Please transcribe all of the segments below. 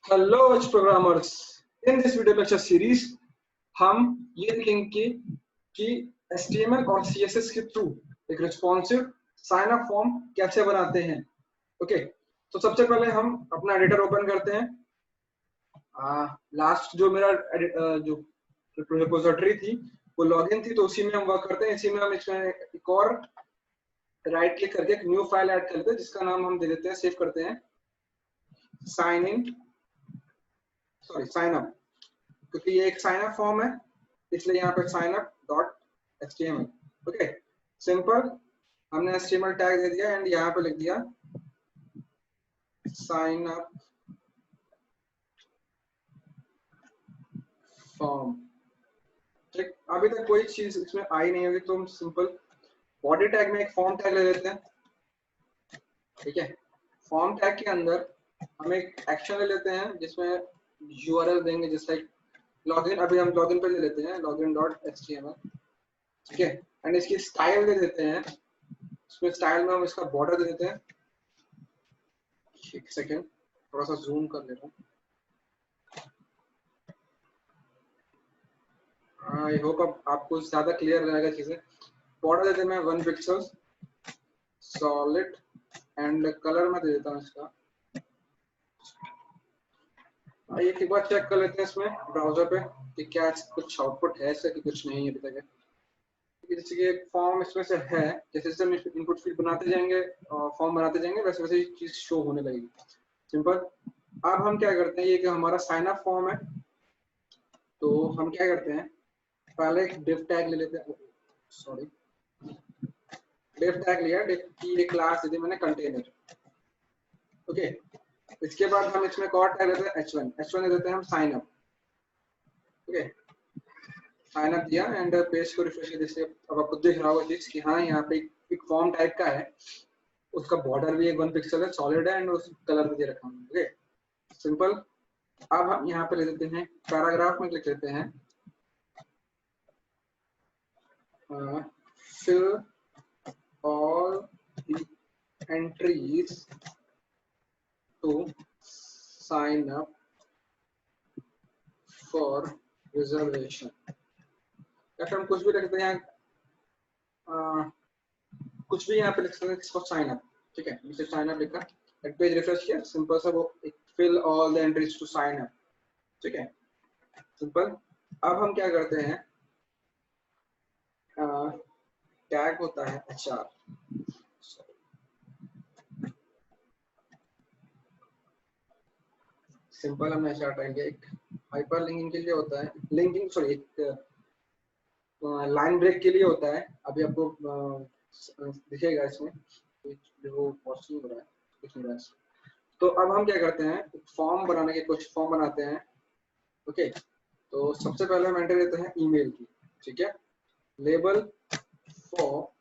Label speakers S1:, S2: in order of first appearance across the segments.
S1: Hello H programmers. In this video lecture series हम ये देखेंगे कि HTML और CSS के थ्रू एक रिस्पॉन्सिव साइन अप फॉर्म कैसे बनाते हैं। ओके, तो सबसे पहले हम अपना एडिटर ओपन करते हैं। लास्ट जो मेरा जो रिपोजिटरी थी वो लॉगिन थी, तो उसी में हम वर्क करते हैं। इसी में हम इसमें एक और राइट क्लिक करके एक न्यू फाइल ऐड कर देते हैं, जिसका नाम हम दे देते हैं, सेव करते हैं साइन अप, क्योंकि ये एक साइन अप फॉर्म है, इसलिए यहाँ पे sign up dot HTML। Okay, simple, हमने HTML टैग दे दिया एंड यहाँ पे लिख दिया साइन अप फॉर्म। ठीक, अभी तक कोई चीज इसमें आई नहीं होगी, तो हम सिंपल बॉडी टैग में एक फॉर्म टैग ले लेते हैं। ठीक है, फॉर्म टैग के अंदर हम एक एक्शन ले लेते हैं जिसमें URL देंगे, जैसे लॉगिन। अभी हम लॉगिन पे ले लेते हैं login.html। ठीक है, एंड इसकी स्टाइल दे देते हैं। इसमें स्टाइल में हम इसका बॉर्डर दे देते हैं। एक सेकेंड, थोड़ा सा जूम कर लेता हूँ। आई होप अब आपको ज्यादा क्लियर रहेगा चीजें। बॉर्डर देते हैं मैं 1 पिक्सल सॉलिड एंड कलर में दे देता हूँ इसका। एक बार चेक कर लेते हैं इसमें ब्राउजर पे कि क्या कुछ आउटपुट है इसका कि कुछ नहीं अभी तक है। जैसे कि एक फॉर्म इसमें से है, जैसे जैसे हम इनपुट फील्ड बनाते जाएंगे, फॉर्म बनाते जाएंगे, वैसे वैसे चीज शो होने लगेगी। सिंपल, अब हम क्या करते हैं, ये कि हमारा साइन अप फॉर्म है, तो हम क्या करते हैं, पहले एक डिव टैग ले लेते हैं। सॉरी, डिव टैग लिया, डिव की एक क्लास दे दी मैंने कंटेनर। ओके, इसके बाद हम इसमें एक और टैग लेते हैं h1 दे देते हैं हम sign up. Okay, sign up दिया एंड पेज को रिफ्रेश कर, जैसे अब आपको दिख रहा होगा चीज कि हाँ यहाँ पे एक फॉर्म टाइप का है, उसका बॉर्डर भी एक 1 पिक्सल है, सॉलिड है एंड उस कलर में दे रखा हूँ। Okay, simple. अब हम यहाँ पे ले लेते हैं पैराग्राफ में लिख लेते हैं fill all the entries to sign up for reservation। या फिर हम कुछ भी लिखते हैं, कुछ भी यहाँ पे लिख सकते हैं इसको साइन अप। ठीक है, जैसे साइन अप लिखा, पेज रिफ्रेश किया, सिंपल सा वो fill all the entries to sign up। ठीक है, सिंपल। अब हम क्या करते हैं, टैग होता है HR। सिंपल, हमने HR टैग किया। एक हाइपर लिंकिंग के लिए होता है, लिंकिंग सॉरी, एक लाइन ब्रेक के लिए होता है। अभी आपको दिखेगा इसमें जो पॉसिबल हो रहा है, कुछ नहीं रहा है। तो अब हम क्या करते हैं, फॉर्म बनाने के कुछ फॉर्म बनाते हैं। ओके, तो सबसे पहले हम एंटर देते हैं ईमेल की। ठीक है, लेबल फॉर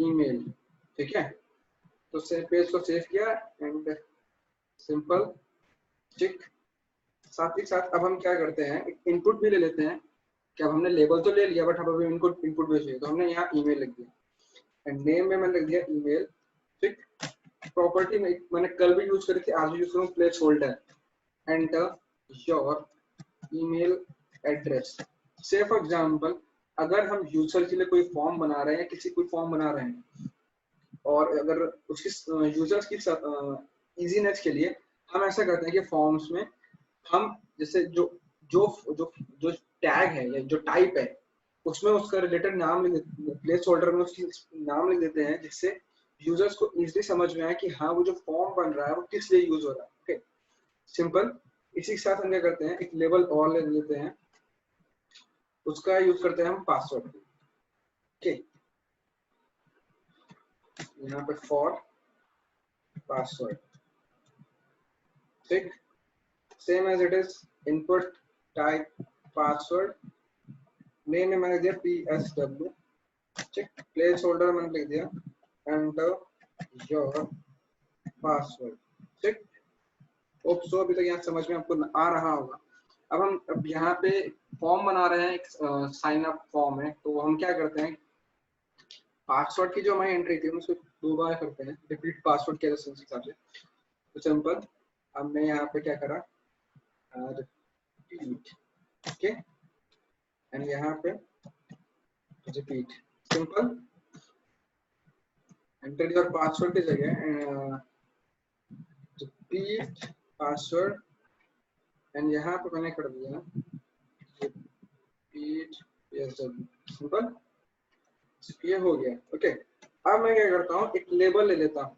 S1: ईमेल। ठीक है, तो पेज को सेव किया एंड सिंपल ठीक। साथ ही साथ अब हम क्या करते हैं, एक इनपुट भी ले लेते हैं कि अब हमने लेबल तो ले लिया, बट अब इनपुट भी चाहिए, तो हमने यहाँ ईमेल लिख दिया एंड नेम में मैंने लिख दिया ईमेल। ठीक, प्रॉपर्टी में मैंने कल भी यूज करी थी, आज भी यूज करूँ, place holder, enter your email address. से फॉर एग्जाम्पल, अगर हम यूजर के लिए कोई फॉर्म बना रहे हैं, किसी कोई फॉर्म बना रहे हैं, और अगर उसकी यूजर्स की इजीनेस के लिए हम ऐसा करते हैं कि फॉर्म्स में हम जैसे जो जो जो जो टैग है या जो टाइप है, उसमें उसका रिलेटेड नाम लिख, प्लेस होल्डर में उसकी नाम लिख देते हैं, जिससे यूजर्स को इजीली समझ में आए कि हाँ वो जो फॉर्म बन रहा है वो किस लिए यूज हो रहा है। Okay, simple. इसी के साथ हम क्या करते हैं, एक लेबल और ले लेते हैं, उसका यूज करते हैं हम पासवर्ड। ओके, यहाँ पे फॉर पासवर्ड। ठीक, same as it is, input type password, name में मैंने दिया PSW। ठीक, प्लेस होल्डर मैंने लिख दिया एंटर योर पासवर्ड। ठीक, होप सो अभी तक यहाँ समझ में आपको आ रहा होगा। अब यहाँ पे फॉर्म बना रहे हैं, एक साइन अप फॉर्म है, तो हम क्या करते हैं, पासवर्ड की जो हमारी एंट्री थी उसको 2 बार करते हैं, रिपीट पासवर्ड के हिसाब से। तो सिंपल हमने यहाँ पे क्या करा, रिपीट, ओके, एंड यहाँ पे repeat, simple enter your password की जगह रिपीट पासवर्ड, एंड यहाँ पे मैंने कर दिया रिपीट PSW, सिंपल, ये हो गया। ओके, अब मैं क्या करता हूँ, एक लेबल ले लेता हूँ।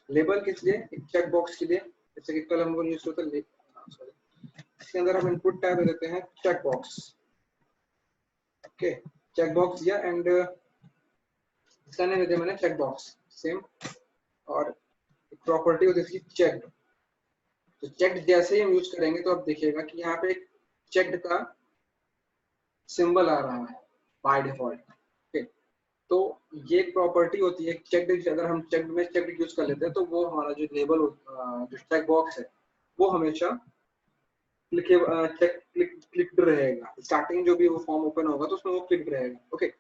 S1: लेबल किस लिए, एक चेक बॉक्स के लिए, जैसे कि कल हमको यूज होता है, इसके अंदर हम इनपुट टैब दे देते हैं check box. Okay, check box दिया एंड इसका नाम दे दिया मैंने चेक बॉक्स, सेम, और एक प्रॉपर्टी होती है इसकी चेक्ड। तो चेक्ड जैसे ही हम यूज करेंगे तो आप देखिएगा कि यहाँ पे एक चेक्ड का सिंबल आ रहा है बाय डिफॉल्ट। ओके, तो ये एक प्रॉपर्टी होती है चेक्ड। अगर हम चेक्ड में चेक्ड यूज कर लेते हैं तो वो हमारा जो लेबल जो चेक बॉक्स है वो हमेशा क्लिक्ड रहेगा। स्टार्टिंग जो भी वो फॉर्म ओपन होगा तो उसमें वो क्लिक्ड रहेगा। ओके,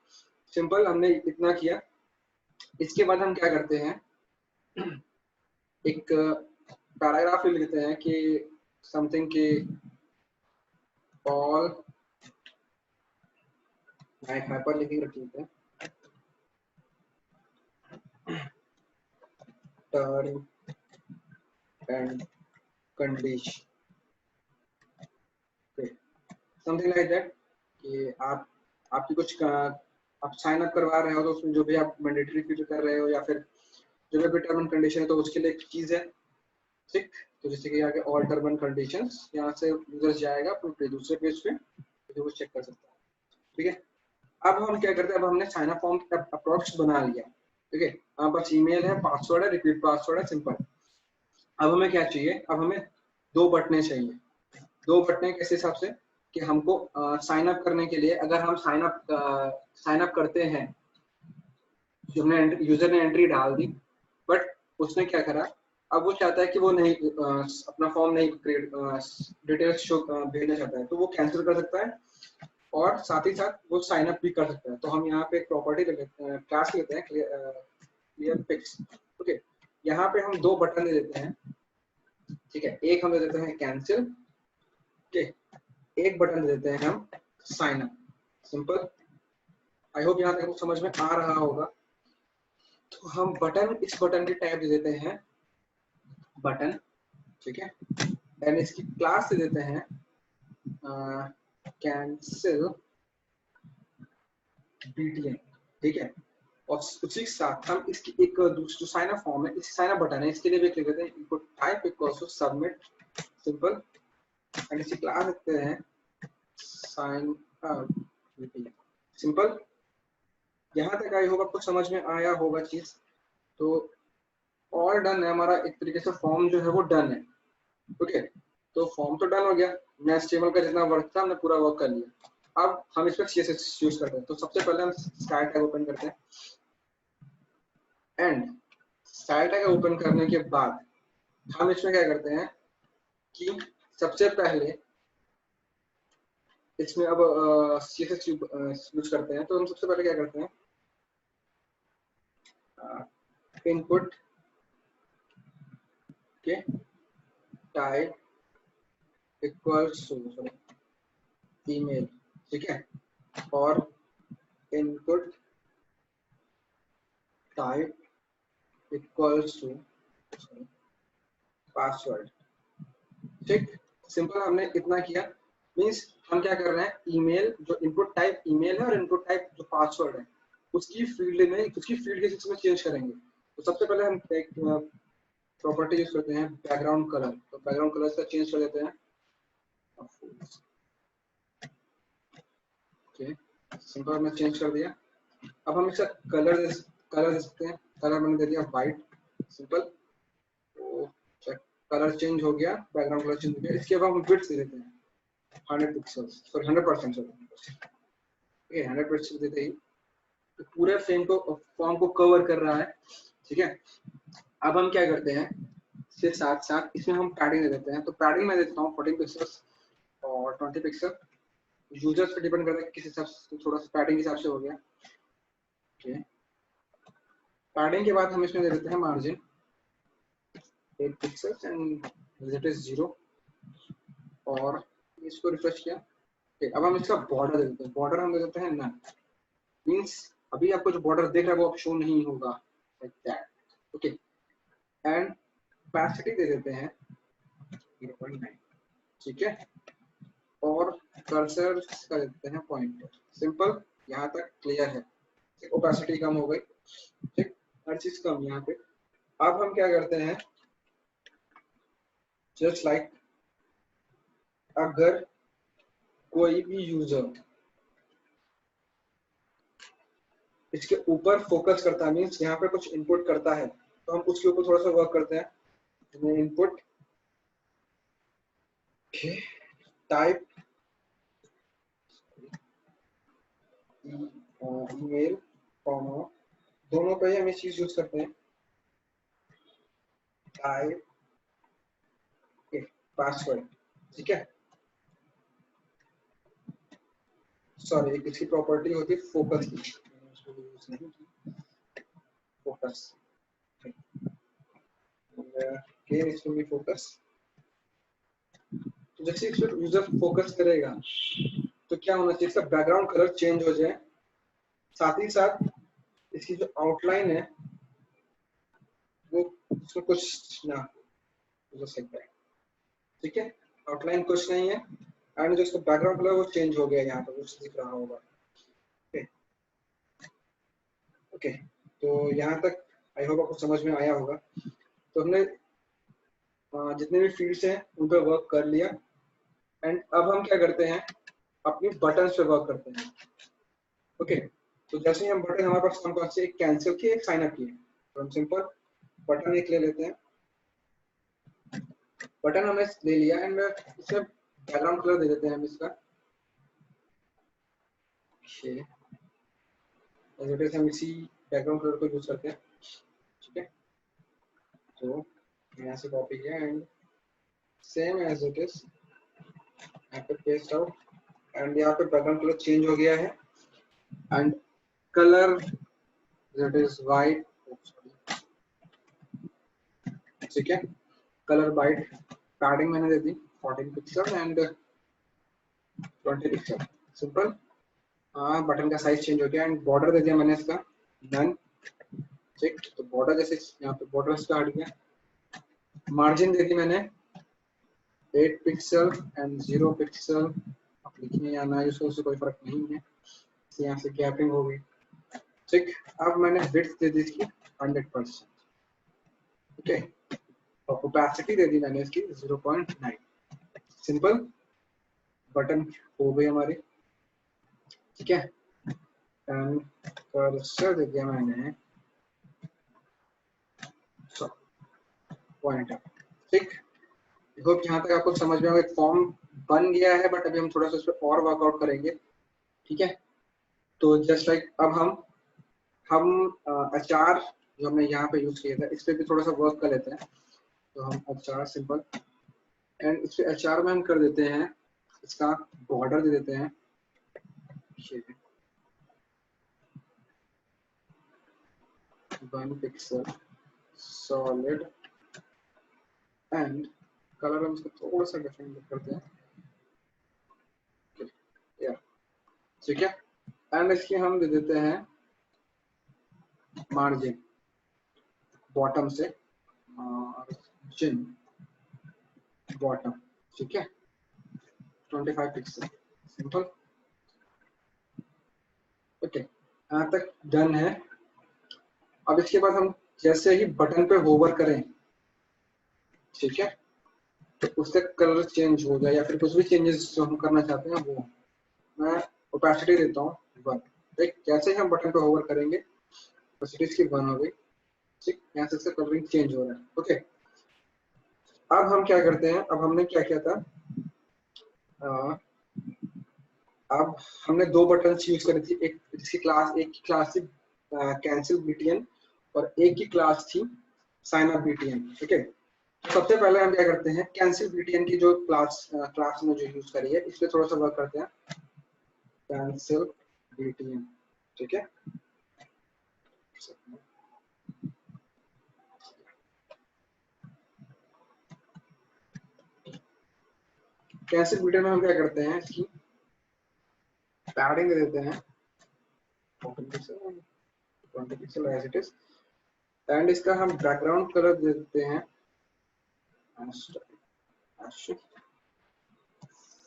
S1: सिंपल, हमने इतना किया। इसके बाद हम क्या करते हैं, एक पैराग्राफ लिखते हैं कि समथिंग की ऑल हाइपर लिखिंग रखते हैं, term and condition, something like that, कि आपकी कुछ आप साइन अप करवा रहे हो तो उसमें जो भी आप मैंडेटरी फीचर कर रहे हो या फिर जो भी टर्म एंड कंडीशन है तो उसके लिए एक चीज है, ठीक। तो जैसे कि आगे ऑल टर्म एंड कंडीशंस, यहाँ से यूजर जाएगा फिर दूसरे पेज पे तो वो चेक कर सकता है, ठीक है। अब हम क्या करते हैं, अब हमने साइन अप फॉर्म अप्रोक्स बना लिया, ठीक है। अब बस ईमेल है, पासवर्ड है, रिपीट पासवर्ड है, सिंपल। अब हमें क्या चाहिए, अब हमें 2 बटने चाहिए। 2 बटने किस हिसाब से, कि हमको साइन अप करने के लिए, अगर हम साइन अप करते हैं, हमने यूजर ने एंट्री डाल दी बट उसने क्या करा, अब वो चाहता है कि वो नहीं अपना फॉर्म नहीं क्रिएट डिटेल्स शो भेजना चाहता है, तो वो कैंसिल कर सकता है और साथ ही साथ वो साइन अप भी कर सकता है। तो हम यहाँ पे एक प्रॉपर्टी क्लास लेते हैं क्लियर पिक्स। ओके, यहाँ पे हम 2 बटन दे देते हैं, ठीक है। एक हम दे देते हैं कैंसिल, ओके, एक बटन दे देते हैं हम sign up, simple. I hope यहाँ तक समझ में आ रहा होगा। तो हम इस बटन की टाइप दे देते हैं बटन, ठीक है, एंड इसकी क्लास दे देते हैं कैंसिल BTN, ठीक है। और उसी के साथ हम इसकी एक दूसरी साइन अप फॉर्म है, इस साइन अप बटन है, इसके लिए भी लिख देते हैं input type equals to submit, simple, and इसकी क्लास देते हैं साइन अप BTN, सिंपल। यहाँ तक आई होगा, आपको समझ में आया होगा चीज। तो ऑल डन है हमारा, एक तरीके से फॉर्म जो है वो डन है। ओके, तो फॉर्म तो डन हो गया, मैं HTML का जितना वर्क था हमने पूरा वर्क कर लिया। अब हम इस पर CSS यूज करते हैं। तो सबसे पहले हम स्टाइल टैग ओपन करते हैं एंड स्टाइल टैग ओपन करने के बाद हम इसमें क्या करते हैं कि सबसे पहले इसमें अब CSS यूज करते हैं। तो हम सबसे पहले क्या करते हैं, इनपुट के टाइप इक्वल्स टू ईमेल, ठीक है, और input type equals to password, ठीक, सिंपल। हमने इतना किया, मींस हम क्या कर रहे हैं, ईमेल जो इनपुट टाइप ईमेल है और इनपुट टाइप जो पासवर्ड है उसकी फील्ड के हिस्से में चेंज करेंगे। तो सबसे पहले हम एक प्रॉपर्टी यूज करते हैं बैकग्राउंड कलर। तो बैकग्राउंड कलर से चेंज कर देते हैं, ओके, सिंपल हमने चेंज कर दिया। अब हम इसका कलर दे सकते हैं, कलर मैंने दे दिया व्हाइट, सिंपल। तो कलर चेंज हो गया, बैकग्राउंड कलर चेंज हो गया। इसके बाद हम विड्थ दे देते हैं 100 पिक्सेल्स, सॉरी 100%, ठीक है, 100% देते ही तो पूरे फॉर्म को कवर कर रहा है, ठीक है। अब हम क्या करते हैं, इसके साथ साथ इसमें हम पैडिंग दे देते हैं। तो पैडिंग मैं देता हूँ 14 पिक्सेल्स और 20 पिक्सल, यूजर्स पे डिपेंड करता है किस हिसाब से, थोड़ा सा पैडिंग हिसाब से हो गया, ओके, पैडिंग के बाद हम इसमें दे देते हैं margin 8 pixels and visit is 0 और इसको रिफ्रेश किया। ओके, अब हम इसका बॉर्डर दे देते हैं। बॉर्डर हम दे देते हैं नन, मींस अभी आपको जो बॉर्डर देख रहा है वो अब शो नहीं होगा, like that. Okay, and opacity दे देते हैं 0.9, ठीक है, और कर्सर का देते हैं पॉइंटर। सिंपल, यहाँ तक क्लियर है। ओपेसिटी कम हो गई, ठीक, हर चीज कम यहाँ पे। अब हम क्या करते हैं, जस्ट लाइक अगर कोई भी यूजर इसके ऊपर फोकस करता है, मीन्स यहाँ पे कुछ इनपुट करता है, तो हम उसके ऊपर थोड़ा सा वर्क करते हैं। इनपुट टाइप ईमेल कॉमा, दोनों पे ही हम इस चीज यूज करते हैं, टाइप पासवर्ड, ठीक है। सॉरी, इसकी प्रॉपर्टी होती है फोकस की, यूज नहीं की, फोकस गेन इसको भी फोकस। तो जैसे इस पर यूजर फोकस करेगा तो क्या होना चाहिए, इसका बैकग्राउंड कलर चेंज हो जाए, साथ ही साथ इसकी जो आउटलाइन है वो उसमें कुछ ना हो सकता है, ठीक है। आउटलाइन कुछ नहीं है एंड जो इसका बैकग्राउंड कलर वो चेंज हो गया, यहाँ पर कुछ दिख रहा होगा। ओके ओके, तो यहाँ तक आई होप आपको समझ में आया होगा। तो हमने जितने भी फील्ड्स हैं उन पर वर्क कर लिया एंड अब हम क्या करते हैं, अपनी बटन्स पे वर्क करते हैं। ओके, तो जैसे ही हम बटन, हमारे पास कौन कौन से, एक कैंसिल किए, एक साइन अप किए, तो हम सिंपल बटन एक ले लेते हैं। बटन हमने ले लिया एंड इसमें बैकग्राउंड कलर दे देते हैं हम इसका, हम इसी बैकग्राउंड कलर को यूज करते हैं, ठीक है। तो यहाँ से कॉपी किया and same as it is यहाँ पे पेस्ट आउट एंड यहाँ पे बैकग्राउंड कलर चेंज हो गया है and colour that is white, ठीक है, कलर वाइट। पैडिंग मैंने दे दी 14 पिक्सल एंड 20 पिक्सल, सिंपल। हाँ, बटन का साइज चेंज हो गया एंड बॉर्डर दे दिया मैंने इसका नन, ठीक। तो बॉर्डर जैसे यहाँ पे बॉर्डर इसका हट गया। मार्जिन दे दी मैंने 8 पिक्सल एंड 0 पिक्सल, आप लिखिए या ना, उससे कोई फर्क नहीं है, यहाँ से गैपिंग हो गई, ठीक। अब मैंने विड्थ दे दी इसकी 100%, ओके, और ओपेसिटी दे दी मैंने इसकी 0.9, सिंपल, बटन हो गई हमारी, ठीक है। एंड कर्सर दे दिया मैंने पॉइंटर, ठीक। होप यहाँ तक आपको समझ में, एक फॉर्म बन गया है, बट अभी हम थोड़ा सा उस पर और वर्कआउट करेंगे, ठीक है। तो जस्ट लाइक अब हम अचार जो हमने यहाँ पे यूज किया था इस पे भी थोड़ा सा वर्क कर लेते हैं। तो हम अचार सिंपल एंड इस पे अचार में हम कर देते हैं, इसका बॉर्डर दे देते हैं 1 पिक्सल सॉलिड एंड कलर हम इसको थोड़ा सा डिफरेंट करते हैं, ठीक है। एंड इसकी हम दे देते हैं मार्जिन बॉटम से मार्जिन बॉटम, ठीक है, 25 पिक्सल, सिंपल, ओके, यहाँ तक डन है। अब इसके बाद हम जैसे ही बटन पे होवर करें, ठीक है, तो उससे कलर चेंज हो जाए या फिर कुछ भी चेंजेस जो हम करना चाहते हैं वो, मैं ओपेसिटी देता हूँ 1, ठीक। जैसे ही हम बटन पे होवर करेंगे ओपेसिटी इसकी 1 हो गई, ठीक, यहाँ से कलरिंग चेंज हो रहा है, ओके। अब हम क्या करते हैं, अब हमने क्या किया था, अब हमने 2 बटन यूज करी थी, एक की क्लास थी कैंसिल बीटीएन और एक की क्लास थी साइन अप बीटीएन, ठीक है। सबसे पहले हम क्या करते हैं, कैंसिल बीटीएन की जो क्लास में जो यूज करी है इस पे थोड़ा सा वर्क करते हैं, कैंसिल बीटीएन, ठीक है। कैंसिल बीटा में हम क्या करते हैं, इसकी पैडिंग दे देते हैं 20 pixel as it is, and इसका हम बैकग्राउंड कलर दे देते हैं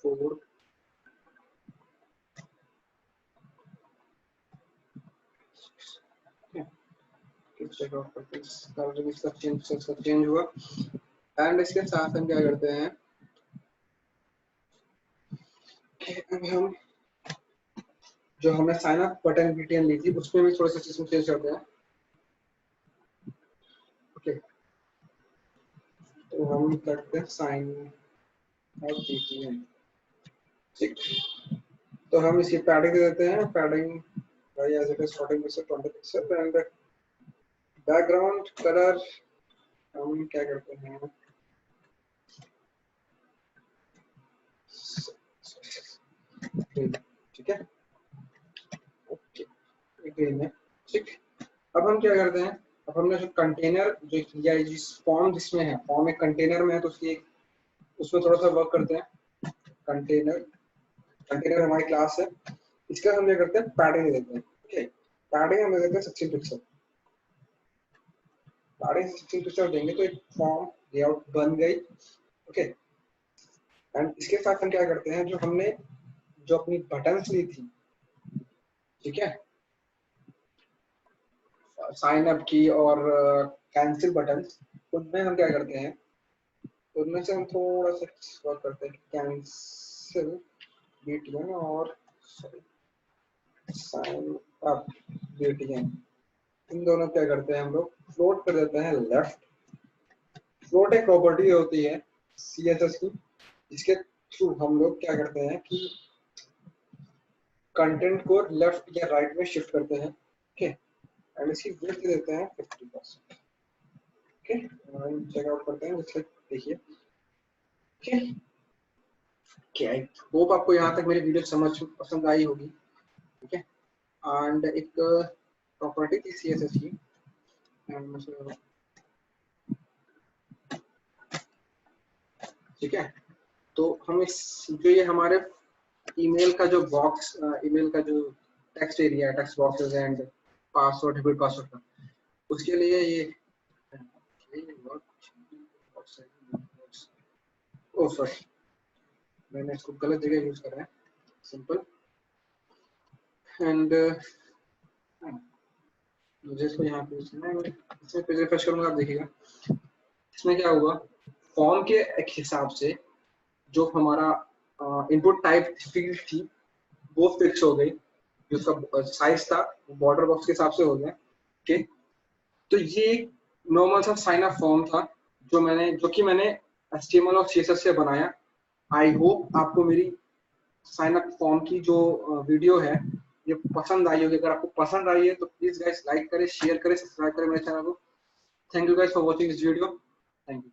S1: 4 चेक आउट करते हैं, कलर इसका चेंज हुआ। एंड इसके साथ हम क्या करते हैं कि अब हम जो हमने साइन अप बटन बीटीएन ली थी उसमें भी थोड़ा सा सिस्टम चेंज करते हैं। ओके, तो हम करते हैं साइन अप बीटीएन, ठीक। तो हम इसकी पैडिंग दे देते हैं, पैडिंग भाई as it is 14 pixel 20 pixel, and background colour हम क्या करते हैं, ठीक है, ओके ग्रीन है, ठीक। अब हम क्या करते हैं, अब हमने जो कंटेनर जो या जिस फॉर्म जिसमें है, फॉर्म एक कंटेनर में है, तो उसकी उसमें थोड़ा सा वर्क करते हैं। कंटेनर हमारी क्लास है, इसका हम क्या करते हैं, पैडिंग दे देते हैं। ओके, पैडिंग हम दे देते हैं 16 पिक्सल, पैडिंग 16 पिक्सल देंगे तो एक फॉर्म लेआउट बन गई। ओके, एंड इसके साथ हम क्या करते हैं, जो हमने जो अपनी बटन्स ली थी, ठीक है, साइन अप की और कैंसिल बटन, उनमें हम क्या करते हैं, उनमें से हम थोड़ा सा वर्क करते हैं, कैंसिल बीटीएन और साइन अप बीटीएन, इन दोनों क्या करते हैं हम लोग फ्लोट कर देते हैं लेफ्ट। फ्लोट एक प्रॉपर्टी होती है सीएसएस की, जिसके थ्रू हम लोग क्या करते हैं कि कंटेंट को लेफ्ट या राइट में शिफ्ट करते हैं। ओके, एंड इसकी विड्थ देते हैं 50%। ओके, चेक आउट करते हैं, जैसे देखिए। ओके, आई होप आपको यहाँ तक मेरी वीडियो समझ पसंद आई होगी, ठीक है। एंड एक प्रॉपर्टी थी सीएसएस की, ठीक है। तो हम इस जो ये हमारे ईमेल का जो बॉक्स, ईमेल का जो text area, text boxes and password, repeat password का, उसके लिए ये ओह सॉरी, मैंने इसको गलत जगह यूज करा है, सिंपल। एंड मुझे इसको यहाँ पे इसमें पेज रिफ्रेश करूंगा, आप देखिएगा इसमें क्या हुआ, फॉर्म के एक हिसाब से जो हमारा इनपुट टाइप फील्ड थी वो फिक्स हो गई, जो उसका साइज था बॉर्डर बॉक्स के हिसाब से हो गया। ठीक, तो ये एक नॉर्मल सा साइन अप फॉर्म था जो कि मैंने HTML और CSS से बनाया। आई होप आपको मेरी साइन अप फॉर्म की जो वीडियो है ये पसंद आई होगी। अगर आपको पसंद आई है तो प्लीज गाइस लाइक करें, शेयर करें, सब्सक्राइब करें मेरे चैनल को। Thank you guys for watching this video. Thank you.